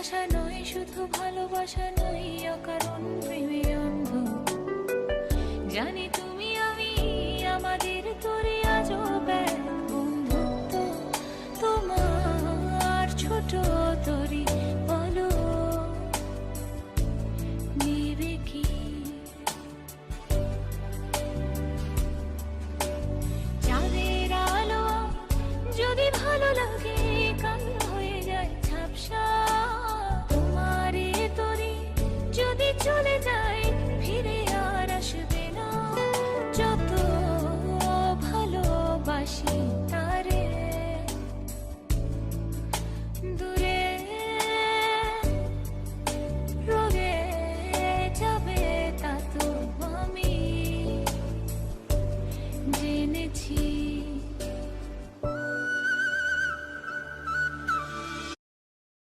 আশা নয়, শুধু ভালোবাসা নয়, অকারণ প্রেমে অন্ধ। জানি তুমি আমি আমাদের তোরে আজও বন্ধুত্ব তোমার ছোট তরি